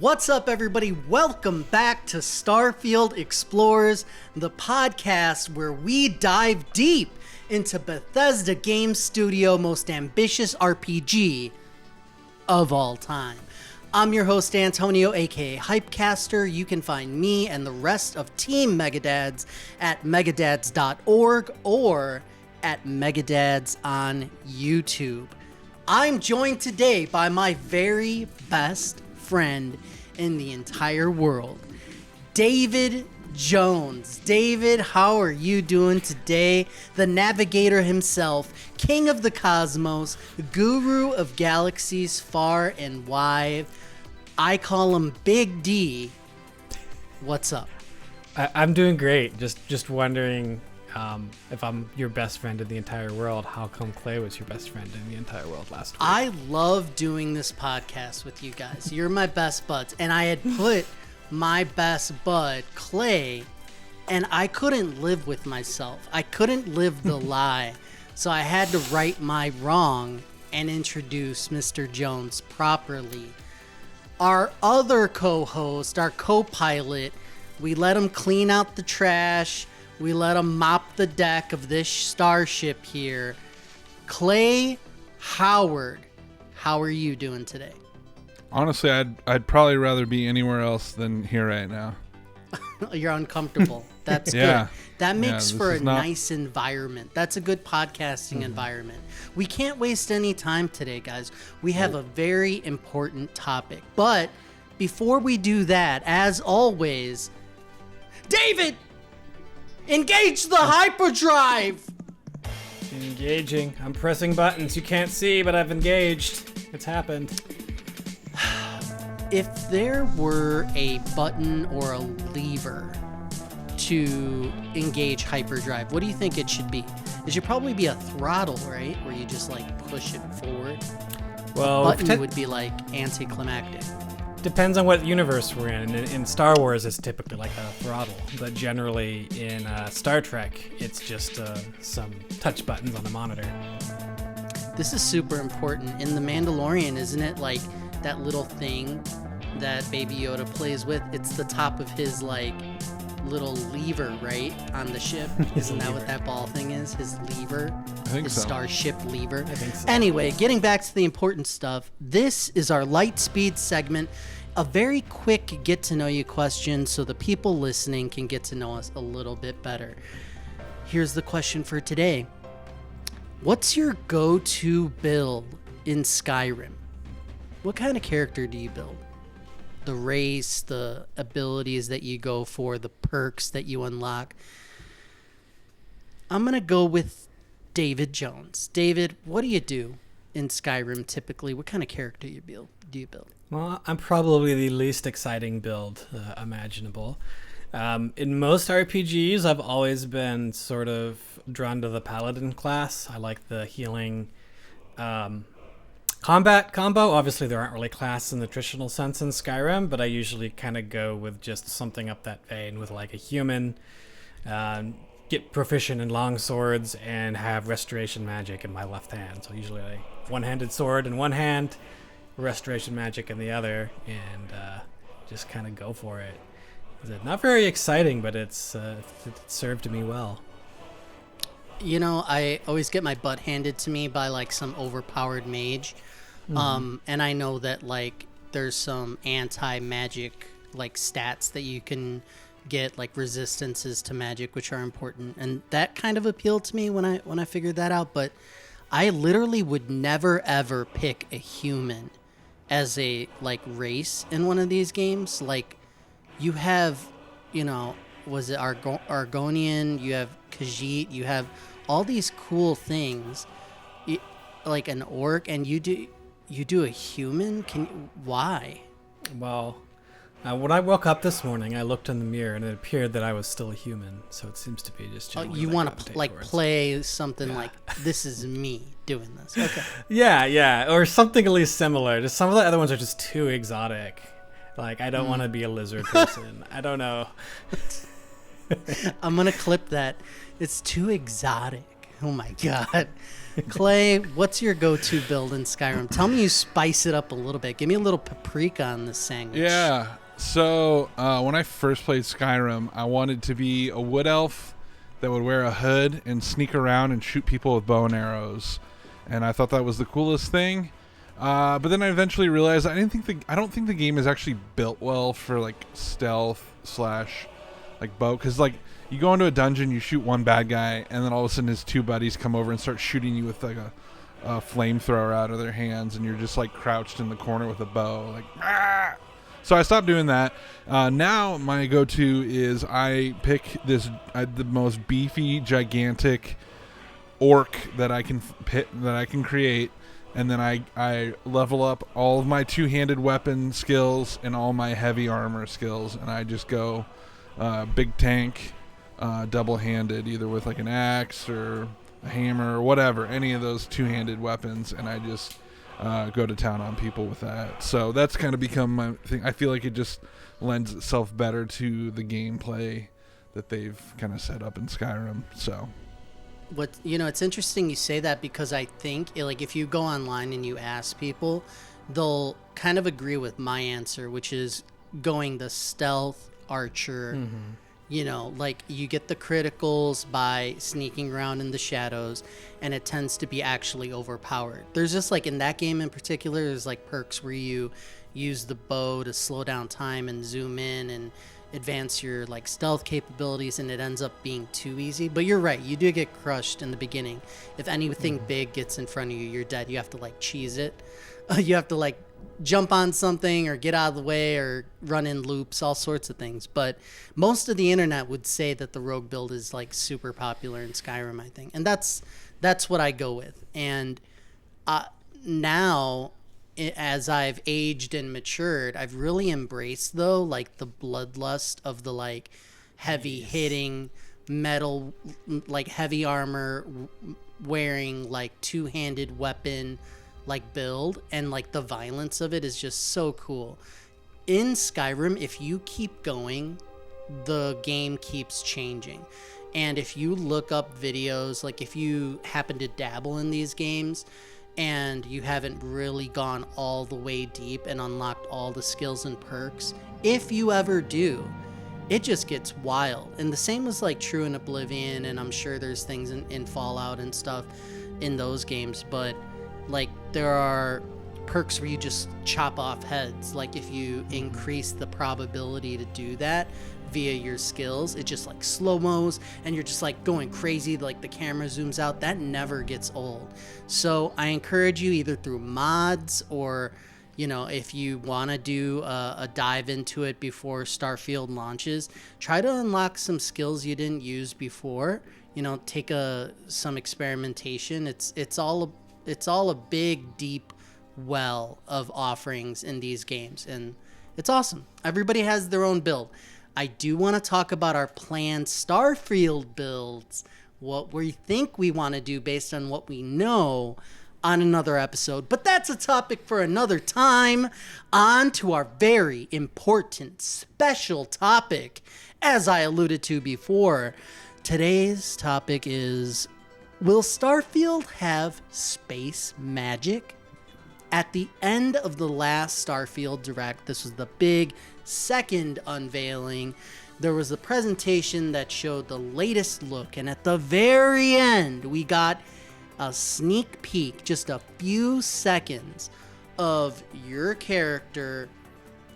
What's up, everybody? Welcome back to Starfield Explorers, the podcast where we dive deep into Bethesda Game Studio most ambitious RPG of all time. I'm your host, Antonio, aka Hypecaster. You can find me and the rest of Team Megadads at megadads.org or at Megadads on YouTube. I'm joined today by my very best friend in the entire world, David Jones. David, how are you doing today? The navigator himself, king of the cosmos, guru of galaxies far and wide. I call him Big D. What's up? I'm doing great. Just wondering if I'm your best friend in the entire world, how come Clay was your best friend in the entire world last week? I love doing this podcast with you guys. You're my best buds. And I had put my best bud, Clay, and I couldn't live with myself. I couldn't live the lie. So I had to right my wrong and introduce Mr. Jones properly. Our other co-host, our co-pilot, we let him clean out the trash. We let him mop the deck of this starship here. Clay Howard, how are you doing today? Honestly, I'd probably rather be anywhere else than here right now. You're uncomfortable. That's yeah. good. That makes for a not... nice environment. That's a good podcasting environment. We can't waste any time today, guys. We have a very important topic. But before we do that, as always, David, engage the hyperdrive! Engaging. I'm pressing buttons. You can't see, but I've engaged. It's happened. If there were a button or a lever to engage hyperdrive, what do you think it should be? It should probably be a throttle, right? Where you just like push it forward. Well, the button would be like anticlimactic. Depends on what universe we're in. In Star Wars, it's typically like a throttle, but generally in Star Trek, it's just some touch buttons on the monitor. This is super important. In The Mandalorian, isn't it like that little thing that Baby Yoda plays with? It's the top of his like little lever, right, on the ship. Isn't that what that ball thing is? His lever? I think his so. starship lever? I think so. Anyway, getting back to the important stuff, this is our light speed segment. A very quick get-to-know-you question so the people listening can get to know us a little bit better. Here's the question for today. What's your go-to build in Skyrim? What kind of character do you build? The race, the abilities that you go for, the perks that you unlock. I'm going to go with David Jones. David, what do you do in Skyrim typically? What kind of character do you build? Well, I'm probably the least exciting build imaginable. In most RPGs, I've always been sort of drawn to the Paladin class. I like the healing combat combo. Obviously, there aren't really classes in the traditional sense in Skyrim, but I usually kind of go with just something up that vein with like a human, get proficient in long swords, and have restoration magic in my left hand. So usually a one-handed sword in one hand, restoration magic in the other, and just kind of go for it. Not very exciting, but it served me well. You know, I always get my butt handed to me by like some overpowered mage. And I know that like there's some anti-magic like stats that you can get, like resistances to magic, which are important, and that kind of appealed to me when I figured that out. But I literally would never ever pick a human as a like race in one of these games. Like you have, you know, was it Argonian? You have Khajiit. You have all these cool things, like an orc, and you do a human. Why? Well, when I woke up this morning, I looked in the mirror and it appeared that I was still a human. So it seems to be just. You want to play something like this is me doing this? Okay. Yeah, or something at least similar. Just some of the other ones are just too exotic. Like I don't want to be a lizard person. I don't know. I'm gonna clip that. It's too exotic. Oh my god. Clay, what's your go-to build in Skyrim? Tell me you spice it up a little bit. Give me a little paprika on this sandwich. Yeah. So when I first played Skyrim, I wanted to be a wood elf that would wear a hood and sneak around and shoot people with bow and arrows, and I thought that was the coolest thing. But then I eventually realized I don't think the game is actually built well for like stealth / like bow, because like you go into a dungeon, you shoot one bad guy, and then all of a sudden his two buddies come over and start shooting you with like a flamethrower out of their hands, and you're just like crouched in the corner with a bow, like ah! So I stopped doing that. Now my go-to is I pick the most beefy, gigantic orc that I can create, and then I level up all of my two-handed weapon skills and all my heavy armor skills, and I just go big tank, double-handed, either with like an axe or a hammer or whatever, any of those two-handed weapons, and I just go to town on people with that. So that's kind of become my thing. I feel like it just lends itself better to the gameplay that they've kind of set up in Skyrim. So it's interesting you say that, because I think like if you go online and you ask people, they'll kind of agree with my answer, which is going the stealth archer. Like you get the criticals by sneaking around in the shadows, and it tends to be actually overpowered. There's just like in that game in particular, there's like perks where you use the bow to slow down time and zoom in and advance your like stealth capabilities, and it ends up being too easy. But you're right, you do get crushed in the beginning. If anything big gets in front of you, you're dead. You have to like cheese it. You have to like jump on something or get out of the way or run in loops, all sorts of things. But most of the internet would say that the rogue build is like super popular in Skyrim, I think. And that's what I go with. And now, as I've aged and matured, I've really embraced, though, like the bloodlust of the like heavy hitting metal, like heavy armor wearing like two-handed weapon like build, and like the violence of it is just so cool. In Skyrim, if you keep going, the game keeps changing. And if you look up videos, like if you happen to dabble in these games and you haven't really gone all the way deep and unlocked all the skills and perks, if you ever do, it just gets wild. And the same was like true in Oblivion, and I'm sure there's things in Fallout and stuff in those games, but like there are perks where you just chop off heads. Like if you increase the probability to do that via your skills, it just like slow-mos and you're just like going crazy, like the camera zooms out. That never gets old. So I encourage you, either through mods or if you want to do a dive into it before Starfield launches, try to unlock some skills you didn't use before. Take some experimentation. It's all a big, deep well of offerings in these games, and it's awesome. Everybody has their own build. I do want to talk about our planned Starfield builds, what we think we want to do based on what we know, on another episode, but that's a topic for another time. On to our very important special topic. As I alluded to before, today's topic is, will Starfield have space magic? At the end of the last Starfield Direct, this was the big second unveiling, there was a presentation that showed the latest look, and at the very end, we got a sneak peek, just a few seconds of your character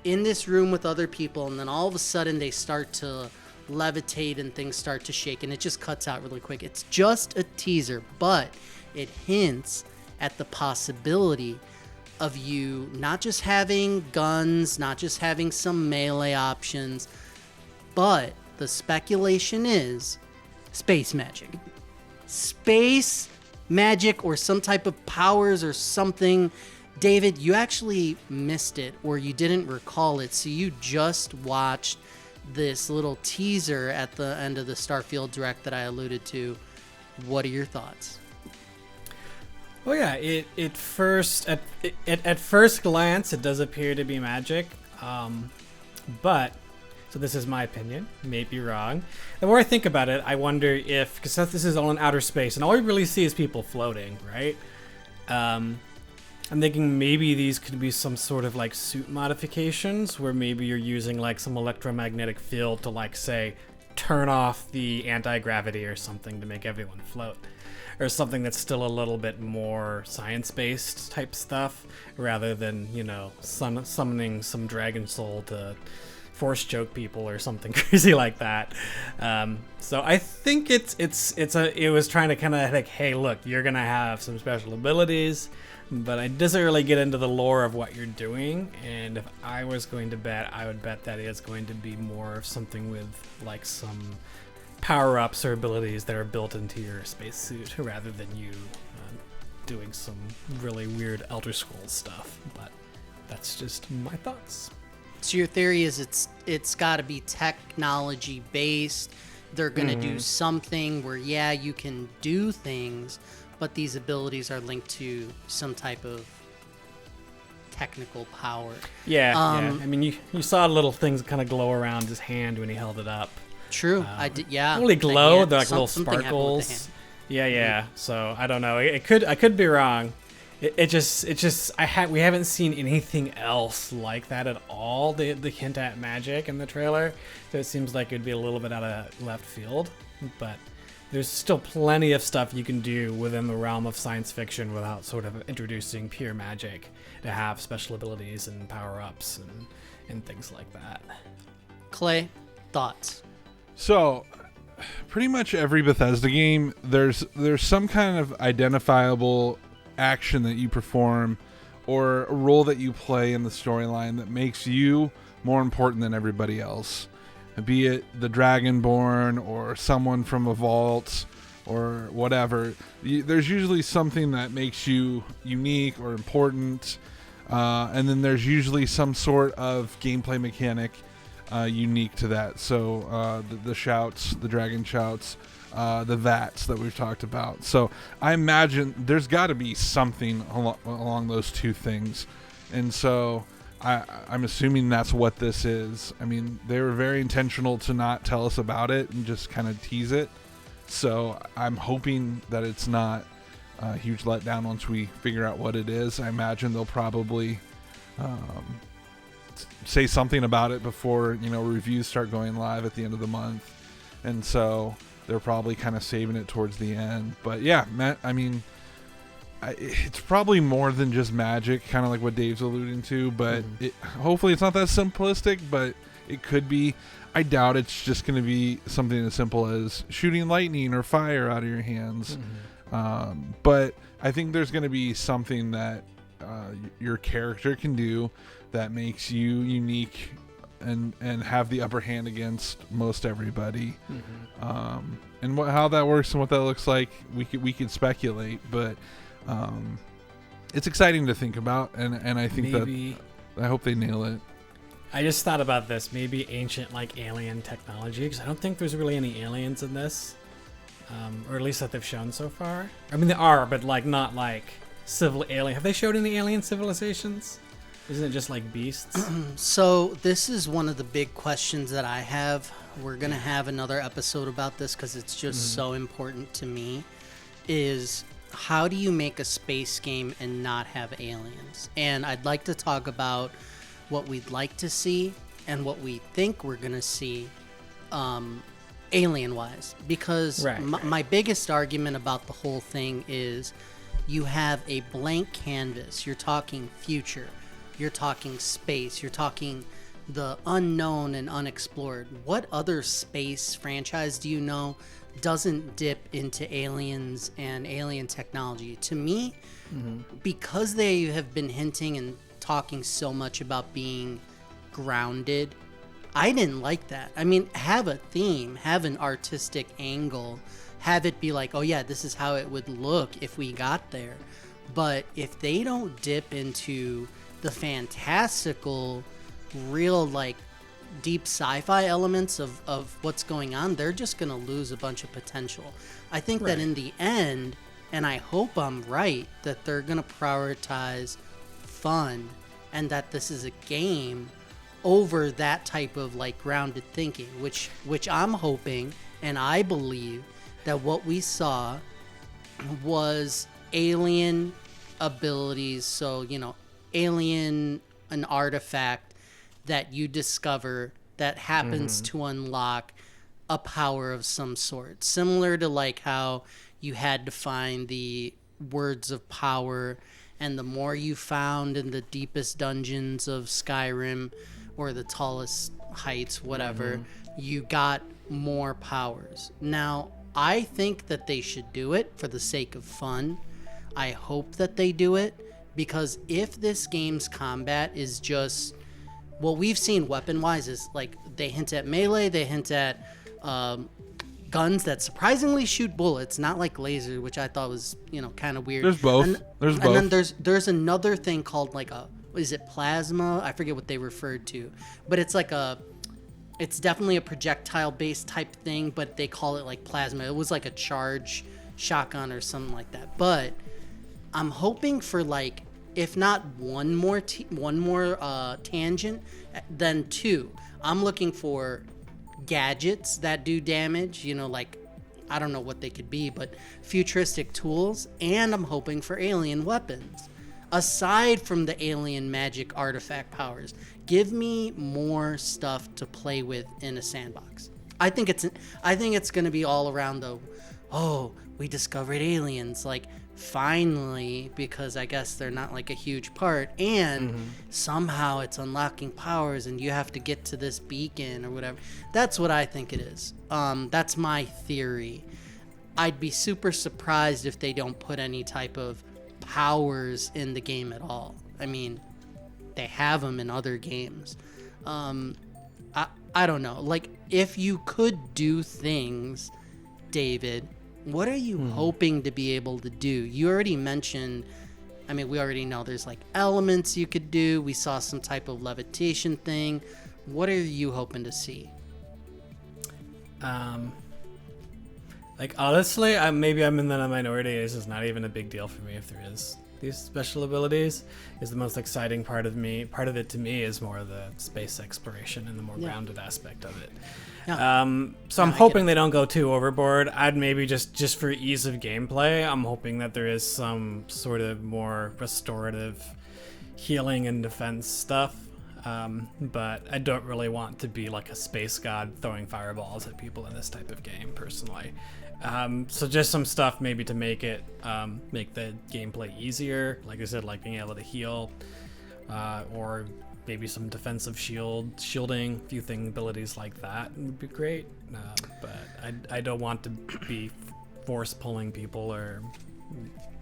in this room with other people, and then all of a sudden they start to levitate and things start to shake, and it just cuts out really quick. It's just a teaser, but it hints at the possibility of you not just having guns, not just having some melee options, but the speculation is space magic. Space magic or some type of powers or something. David, you actually missed it, or you didn't recall it, so you just watched this little teaser at the end of the Starfield Direct that I alluded to. What are your thoughts? Well, yeah, at first glance, it does appear to be magic, but so So this is my opinion. May be wrong. The more I think about it, I wonder if, because this is all in outer space, and all we really see is people floating, right? I'm thinking maybe these could be some sort of like suit modifications, where maybe you're using like some electromagnetic field to like say turn off the anti-gravity or something to make everyone float. Or something that's still a little bit more science-based type stuff, rather than, you know, summoning some dragon soul to force choke people or something crazy like that. So I think it was trying to kind of like, hey, look, you're gonna have some special abilities, but it doesn't really get into the lore of what you're doing. And if I was going to bet, I would bet that it's going to be more of something with like some power-ups or abilities that are built into your spacesuit, rather than you doing some really weird Elder Scrolls stuff. But that's just my thoughts. So your theory is it's got to be technology based. They're going to do something where, yeah, you can do things, but these abilities are linked to some type of technical power. Yeah. I mean, you saw little things kind of glow around his hand when he held it up. True. I did. Yeah. Only glow, they're like little something happened with the sparkles. hand. Yeah. So I don't know. I could be wrong. We haven't seen anything else like that at all. The hint at magic in the trailer, so it seems like it'd be a little bit out of left field. But there's still plenty of stuff you can do within the realm of science fiction without sort of introducing pure magic to have special abilities and power-ups and things like that. Clay, thoughts? So, pretty much every Bethesda game, there's some kind of identifiable action that you perform or a role that you play in the storyline that makes you more important than everybody else. Be it the Dragonborn or someone from a vault or whatever. There's usually something that makes you unique or important, and then there's usually some sort of gameplay mechanic unique to that. So the shouts, the dragon shouts, the V.A.T.S that we've talked about. So I imagine there's got to be something along those two things. And so I'm assuming that's what this is. I mean, they were very intentional to not tell us about it and just kind of tease it. So I'm hoping that it's not a huge letdown once we figure out what it is. I imagine they'll probably say something about it before, reviews start going live at the end of the month. And so they're probably kind of saving it towards the end. But yeah, Matt, I mean, it's probably more than just magic, kind of like what Dave's alluding to, but hopefully it's not that simplistic, but it could be. I doubt it's just going to be something as simple as shooting lightning or fire out of your hands. But I think there's going to be something that your character can do that makes you unique and have the upper hand against most everybody. And how that works and what that looks like, we could speculate, but it's exciting to think about, and I think I hope they nail it. I just thought about this, maybe ancient like alien technology, because I don't think there's really any aliens in this, or at least that they've shown so far. I mean, there are, but like not like civil alien. Have they showed any alien civilizations? Isn't it just like beasts? So this is one of the big questions that I have. We're going to have another episode about this because it's just so important to me, is how do you make a space game and not have aliens? And I'd like to talk about what we'd like to see and what we think we're going to see alien-wise. Because my biggest argument about the whole thing is you have a blank canvas. You're talking future. You're talking space. You're talking the unknown and unexplored. What other space franchise do you know doesn't dip into aliens and alien technology? To me, because they have been hinting and talking so much about being grounded, I didn't like that. I mean, have a theme, have an artistic angle, have it be like, oh yeah, this is how it would look if we got there. But if they don't dip into the fantastical, real, like, deep sci-fi elements of what's going on, they're just going to lose a bunch of potential. I think that in the end, and I hope I'm right, that they're going to prioritize fun and that this is a game over that type of like grounded thinking, which I'm hoping and I believe that what we saw was alien abilities. So, alien, an artifact that you discover that happens to unlock a power of some sort, similar to like how you had to find the words of power, and the more you found in the deepest dungeons of Skyrim or the tallest heights, whatever, you got more powers. Now, I think that they should do it for the sake of fun. I hope that they do it, because if this game's combat is just what we've seen weapon-wise is like they hint at melee, they hint at guns that surprisingly shoot bullets, not like laser, which I thought was kind of weird. There's both. And then there's another thing called like is it plasma? I forget what they referred to, but it's like it's definitely a projectile based type thing, but they call it like plasma. It was like a charge shotgun or something like that. But I'm hoping for like, if not one more tangent, then two. I'm looking for gadgets that do damage, like I don't know what they could be, but futuristic tools, and I'm hoping for alien weapons. Aside from the alien magic artifact powers, give me more stuff to play with in a sandbox. I think it's going to be all around we discovered aliens, like finally, because I guess they're not like a huge part, and somehow it's unlocking powers and you have to get to this beacon or whatever. That's what I think it is. That's my theory. I'd be super surprised if they don't put any type of powers in the game at all. I mean, they have them in other games. I don't know. Like, if you could do things, David, what are you hoping to be able to do? You already mentioned, we already know there's like elements you could do. We saw some type of levitation thing. What are you hoping to see? Like, honestly, maybe I'm in the minority. This is not even a big deal for me if there is these special abilities. Is the most exciting part of it to me is more the space exploration and the more grounded aspect of it. So I'm hoping they don't go too overboard. I'd maybe just for ease of gameplay, I'm hoping that there is some sort of more restorative healing and defense stuff. But I don't really want to be like a space god throwing fireballs at people in this type of game, personally. So just some stuff maybe to make it make the gameplay easier. Like I said, like being able to heal, or maybe some defensive shielding, a few abilities like that would be great. But I don't want to be force pulling people or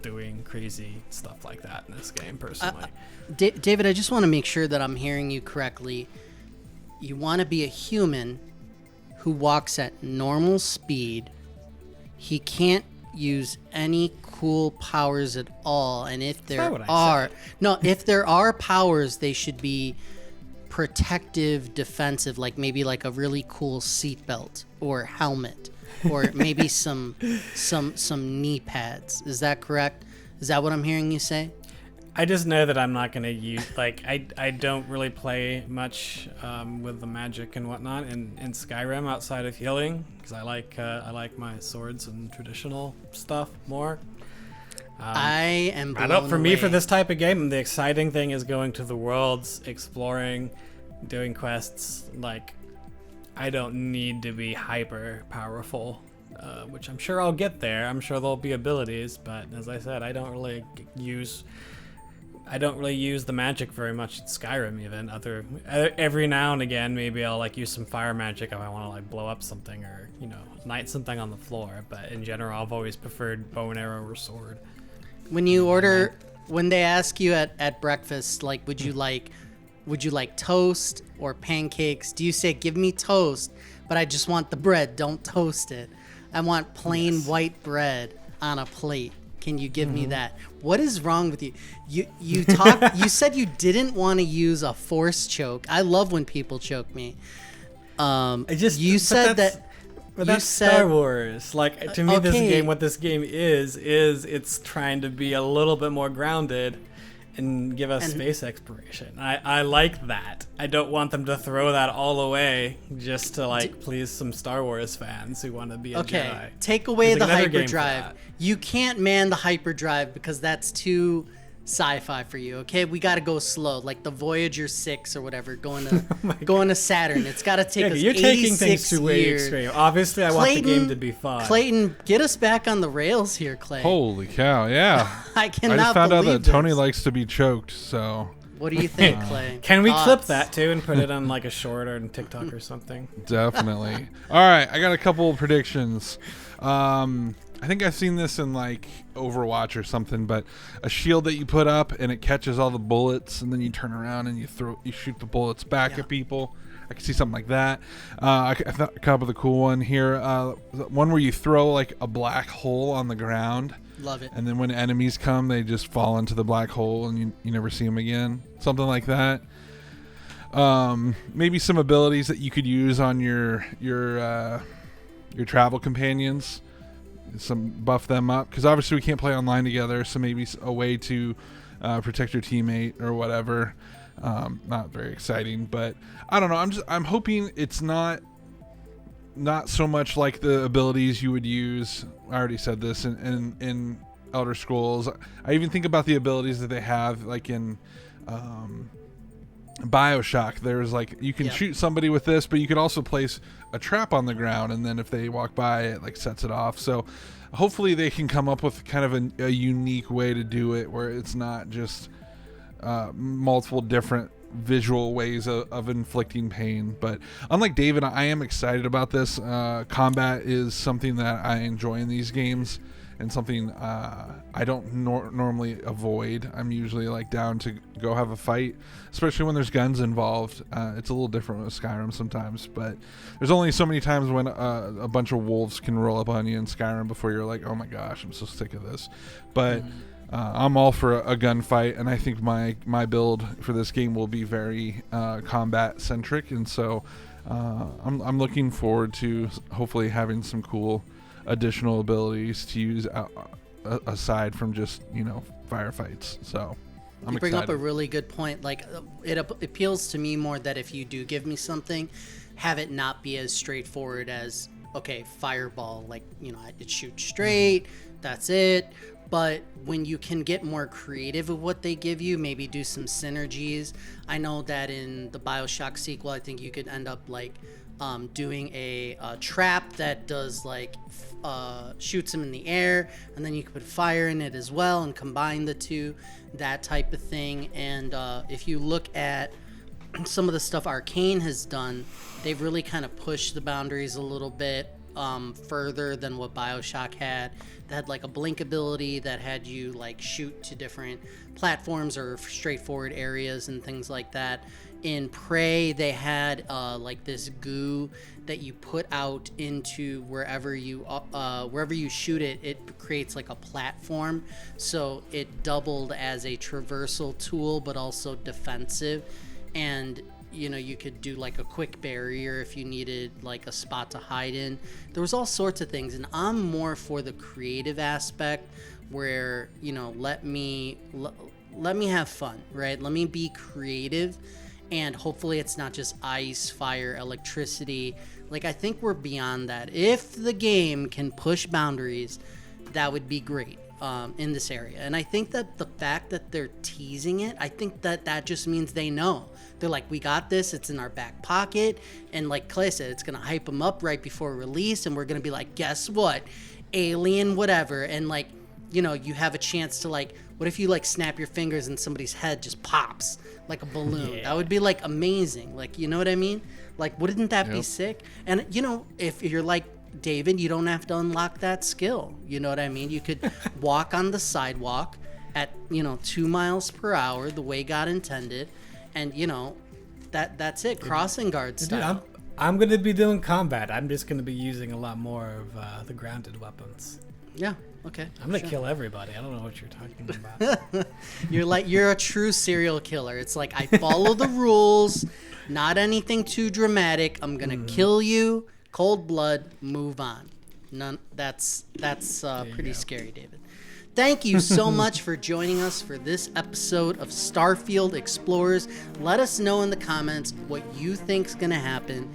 doing crazy stuff like that in this game, personally. David, I just want to make sure that I'm hearing you correctly. You want to be a human who walks at normal speed. He can't use any cool powers at all, and if there are powers, they should be protective, defensive, like maybe like a really cool seatbelt or helmet, or maybe some knee pads. Is that correct? Is that what I'm hearing you say? I just know that I'm not going to use, like, I don't really play much with the magic and whatnot in Skyrim outside of healing, because I like my swords and traditional stuff more. I am blown away. For me, for this type of game, the exciting thing is going to the worlds, exploring, doing quests. Like, I don't need to be hyper powerful, which I'm sure I'll get there. I'm sure there'll be abilities, but as I said, I don't really use the magic very much in Skyrim. Even every now and again, maybe I'll like use some fire magic if I want to like blow up something or light something on the floor. But in general, I've always preferred bow and arrow or sword. When they ask you at breakfast, like, would you like toast or pancakes? Do you say, give me toast, but I just want the bread, don't toast it. I want plain white bread on a plate. Can you give me that? What is wrong with you? You said you didn't want to use a force choke. I love when people choke me. But that's Star Wars. Like, to me, This game, what this game is it's trying to be a little bit more grounded and give us space exploration. I like that. I don't want them to throw that all away just to like please some Star Wars fans who want to be a Jedi. Take away the another game for hyperdrive. that. You can't man the hyperdrive because that's too sci-fi for you. Okay, we got to go slow, like the Voyager 6 or whatever, going to Saturn. It's got to take us you're 86 taking things too way years. extreme. Obviously, I want the game to be fun. Clayton, get us back on the rails here, Clay. Holy cow! Yeah, I cannot I just found out believe that Tony this. likes to be choked. So What do you think, Clay? Can we clip Thoughts? that too and put it on like a short or on TikTok or something? definitely. All right, I got a couple of predictions. I think I've seen this in like Overwatch or something, but a shield that you put up and it catches all the bullets, and then you turn around and you shoot the bullets back at people. I can see something like that. I thought a couple of the cool one here. One where you throw like a black hole on the ground. Love it. And then when enemies come, they just fall into the black hole and you never see them again. Something like that. Maybe some abilities that you could use on your travel companions. Some buff them up, because obviously we can't play online together, so maybe a way to protect your teammate or whatever. Not very exciting, but I don't know. I'm hoping it's not so much like the abilities you would use. I already said this in Elder Scrolls. I even think about the abilities that they have like in BioShock. There's like you can shoot somebody with this, but you could also place a trap on the ground, and then if they walk by, it like sets it off. So hopefully they can come up with kind of a unique way to do it where it's not just multiple different visual ways of inflicting pain. But unlike David, I am excited about this. Combat is something that I enjoy in these games, and something I don't normally avoid. I'm usually like down to go have a fight, especially when there's guns involved. It's a little different with Skyrim sometimes, but there's only so many times when a bunch of wolves can roll up on you in Skyrim before you're like, oh my gosh, I'm so sick of this. But I'm all for a gunfight, and I think my build for this game will be very combat centric, and so I'm looking forward to hopefully having some cool additional abilities to use aside from just firefights. So You bring up a really good point. Like it appeals to me more that if you do give me something, have it not be as straightforward as fireball, like it shoots straight, that's it. But when you can get more creative with what they give you, maybe do some synergies. I know that in the BioShock sequel, I think you could end up like doing a trap that does like shoots him in the air, and then you can put fire in it as well and combine the two, that type of thing. And if you look at some of the stuff Arcane has done, they've really kind of pushed the boundaries a little bit further than what BioShock had. They had like a blink ability that had you like shoot to different platforms or straightforward areas and things like that. In Prey, they had like this goo that you put out into wherever you shoot it. It creates like a platform, so it doubled as a traversal tool, but also defensive. And you could do like a quick barrier if you needed like a spot to hide in. There was all sorts of things, and I'm more for the creative aspect where let me have fun, right? Let me be creative. And hopefully it's not just ice, fire, electricity. Like, I think we're beyond that. If the game can push boundaries, that would be great in this area. And I think that the fact that they're teasing it, I think that just means they know. They're like, we got this. It's in our back pocket. And like Clay said, it's going to hype them up right before release. And we're going to be like, guess what? Alien, whatever. And like, you have a chance to like, what if you like snap your fingers and somebody's head just pops like a balloon? Yeah. That would be like amazing. Like, you know what I mean? Like, wouldn't that be sick? And if you're like David, you don't have to unlock that skill. You know what I mean? You could walk on the sidewalk at 2 miles per hour, the way God intended, and that's it. Crossing guard style. Dude, I'm gonna be doing combat. I'm just gonna be using a lot more of the grounded weapons. Yeah. Okay. I'm gonna kill everybody. I don't know what you're talking about. You're a true serial killer. It's like, I follow the rules, not anything too dramatic. I'm gonna kill you, cold blood, move on. None. That's pretty scary, David. Thank you so much for joining us for this episode of Starfield Explorers. Let us know in the comments what you think's going to happen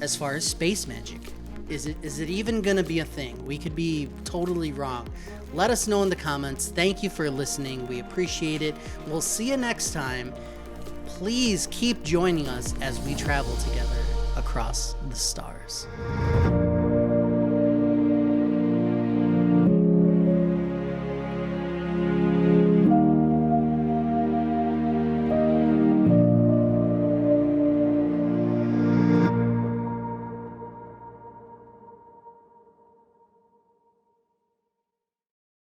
as far as space magic. Is it even going to be a thing? We could be totally wrong. Let us know in the comments. Thank you for listening. We appreciate it. We'll see you next time. Please keep joining us as we travel together across the stars.